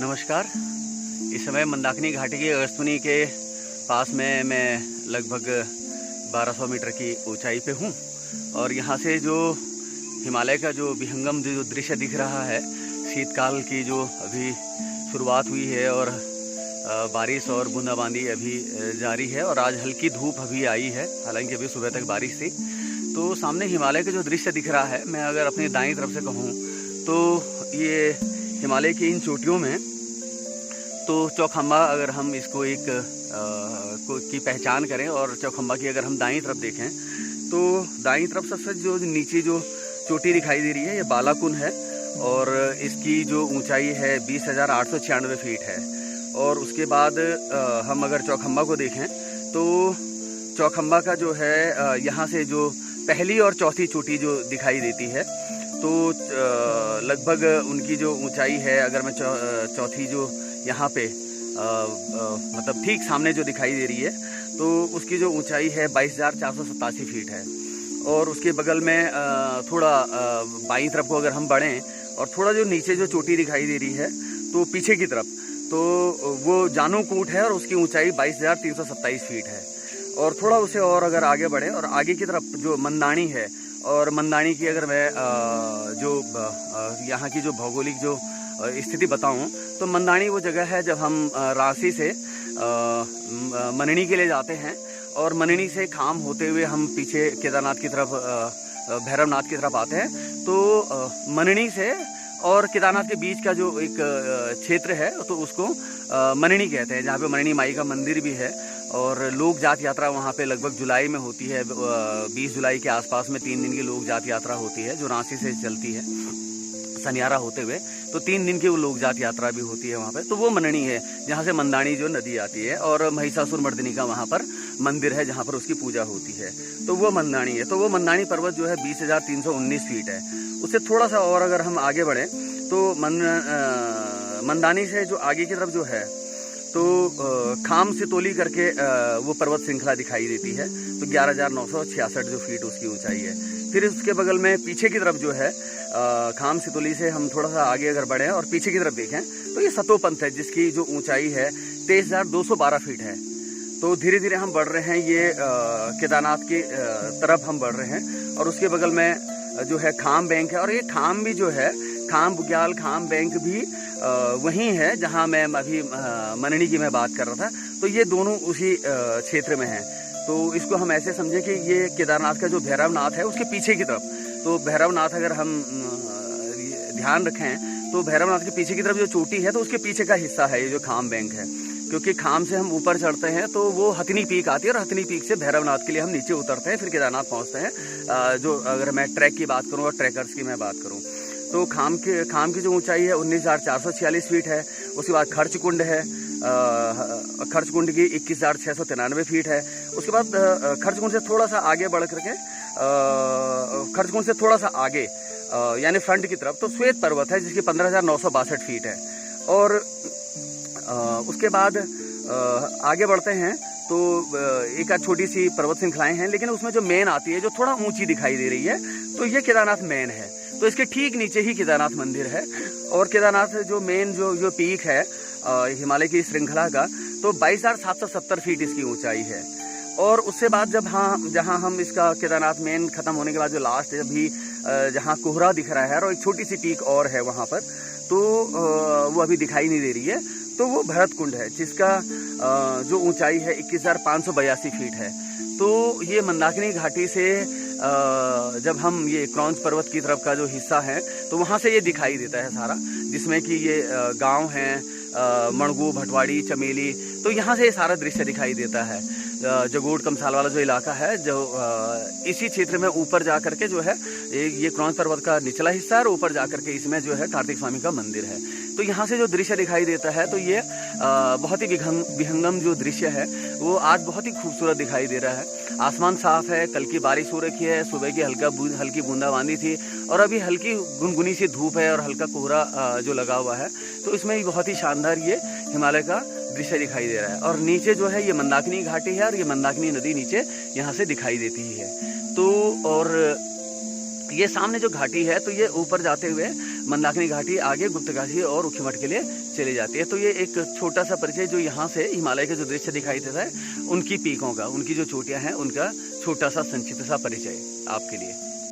नमस्कार। इस समय मंदाकिनी घाटी की अगस्त्यमुनि के पास में मैं लगभग 1200 मीटर की ऊंचाई पे हूँ और यहाँ से जो हिमालय का जो विहंगम जो दृश्य दिख रहा है, शीतकाल की जो अभी शुरुआत हुई है और बारिश और बूंदाबांदी अभी जारी है और आज हल्की धूप अभी आई है, हालांकि अभी सुबह तक बारिश थी। तो सामने हिमालय का जो दृश्य दिख रहा है, मैं अगर अपनी दाईं तरफ से कहूँ तो ये हिमालय की इन चोटियों में तो चौखंबा, अगर हम इसको एक की पहचान करें और चौखंबा की अगर हम दाईं तरफ देखें तो दाईं तरफ सबसे जो नीचे जो चोटी दिखाई दे रही है ये बालाकुन है और इसकी जो ऊंचाई है 20,896 फीट है। और उसके बाद हम अगर चौखंबा को देखें तो चौखंबा का जो है यहाँ से जो पहली और चौथी चोटी जो दिखाई देती है तो लगभग उनकी जो ऊंचाई है, अगर मैं चौथी जो यहाँ पे मतलब ठीक सामने जो दिखाई दे रही है तो उसकी जो ऊंचाई है 22,487 फीट है। और उसके बगल में थोड़ा बाईं तरफ को अगर हम बढ़ें और थोड़ा जो नीचे जो चोटी दिखाई दे रही है तो पीछे की तरफ तो वो जानू कूट है और उसकी ऊंचाई 22,327 फीट है। और थोड़ा उसे और अगर आगे बढ़े और आगे की तरफ जो मंदानी है, और मंदानी की अगर मैं जो यहाँ की जो भौगोलिक जो स्थिति बताऊं तो मंदानी वो जगह है जब हम रांची से मननी के लिए जाते हैं और मननी से खाम होते हुए हम पीछे केदारनाथ की तरफ भैरवनाथ की तरफ आते हैं। तो मननी से और केदारनाथ के बीच का जो एक क्षेत्र है तो उसको मननी कहते हैं, जहाँ पे मननी माई का मंदिर भी है। और लोक जात यात्रा वहाँ पे लगभग जुलाई में होती है, 20 जुलाई के आसपास में 3 दिन की लोक जात यात्रा होती है जो रांची से चलती है सनियारा होते हुए। तो 3 दिन की वो लोक जात यात्रा भी होती है वहाँ पे। तो वो मननी है जहाँ से मंदानी जो नदी आती है और महिषासुर मर्दिनी का वहाँ पर मंदिर है जहाँ पर उसकी पूजा होती है। तो वो मंदानी है। तो वो मंदानी पर्वत जो है 20,319 फीट है। उससे थोड़ा सा और अगर हम आगे बढ़े तो मंदानी से जो आगे की तरफ जो है तो खाम सितोली करके वो पर्वत श्रृंखला दिखाई देती है। तो 11,966 जो फीट उसकी ऊंचाई है। फिर उसके बगल में पीछे की तरफ जो है खाम सितोली से हम थोड़ा सा आगे अगर बढ़ें और पीछे की तरफ देखें तो ये सतोपंथ है जिसकी जो ऊंचाई है 23,212 फीट है। तो धीरे धीरे हम बढ़ रहे हैं, ये केदारनाथ की तरफ हम बढ़ रहे हैं। और उसके बगल में जो है खाम बैंक है और ये खाम भी जो है खाम बुग्याल खाम बैंक भी वहीं है जहां मैं अभी मननी की मैं बात कर रहा था। तो ये दोनों उसी क्षेत्र में हैं। तो इसको हम ऐसे समझें कि ये केदारनाथ का जो भैरवनाथ है उसके पीछे की तरफ, तो भैरवनाथ अगर हम ध्यान रखें तो भैरवनाथ के पीछे की तरफ जो चोटी है तो उसके पीछे का हिस्सा है ये जो खाम बैंक है। क्योंकि खाम से हम ऊपर चढ़ते हैं तो वो हथनी पीक आती है और हथनी पीक से भैरवनाथ के लिए हम नीचे उतरते हैं, फिर केदारनाथ पहुंचते हैं। जो अगर मैं ट्रैक की बात करूँ और ट्रैकर्स की मैं बात करूँ तो खाम की जो ऊंचाई है 19,446 फीट है। उसके बाद खर्च कुंड है, खर्च कुंड की 21,693 फीट है। उसके बाद खर्च कुंड से थोड़ा सा आगे बढ़ करके खर्च कुंड से थोड़ा सा आगे यानी फ्रंट की तरफ तो श्वेत पर्वत है जिसकी 15,962 फीट है। और उसके बाद आगे बढ़ते हैं तो एक आध छोटी सी पर्वत श्रृंखलाएं हैं, लेकिन उसमें जो मेन आती है जो थोड़ा ऊंची दिखाई दे रही है तो ये केदारनाथ मेन है। तो इसके ठीक नीचे ही केदारनाथ मंदिर है। और केदारनाथ जो मेन जो पीक है हिमालय की श्रृंखला का तो 22,770 फीट इसकी ऊंचाई है। और उससे बाद जब जहां हम इसका केदारनाथ मेन खत्म होने के बाद जो लास्ट है अभी जहां कोहरा दिख रहा है और एक छोटी सी पीक और है वहां पर, तो वो अभी दिखाई नहीं दे रही है। तो वो भरत कुंड है जिसका जो ऊंचाई है 21,582 फीट है। तो ये मंदाकिनी घाटी से जब हम ये क्रॉन्च पर्वत की तरफ का जो हिस्सा है तो वहाँ से ये दिखाई देता है सारा, जिसमें कि ये गांव हैं मणगू, भटवाड़ी, चमेली। तो यहाँ से ये सारा दृश्य दिखाई देता है। जगोट कमसाल वाला जो इलाका है जो इसी क्षेत्र में ऊपर जा करके जो है ये क्रॉन्च पर्वत का निचला हिस्सा है और ऊपर जा करके इसमें जो है कार्तिक स्वामी का मंदिर है। तो यहाँ से जो दृश्य दिखाई देता है तो ये बहुत ही विहंगम जो दृश्य है वो आज बहुत ही खूबसूरत दिखाई दे रहा है। आसमान साफ है, कल की बारिश हो रखी है, सुबह की हल्की बूंदाबांदी थी और अभी हल्की गुनगुनी सी धूप है और हल्का कोहरा जो लगा हुआ है। तो इसमें बहुत ही शानदार ये हिमालय का दृश्य दिखाई दे रहा है। और नीचे जो है ये मंदाकिनी घाटी है और ये मंदाकिनी नदी नीचे यहाँ से दिखाई देती ही है। तो और ये सामने जो घाटी है तो ये ऊपर जाते हुए मंदाकिनी घाटी आगे गुप्तकाशी और ऊखीमठ के लिए चली जाती है। तो ये एक छोटा सा परिचय जो यहाँ से हिमालय के जो दृश्य दिखाई देता है उनकी पीकों का, उनकी जो चोटियाँ हैं उनका छोटा सा संक्षिप्त सा परिचय आपके लिए।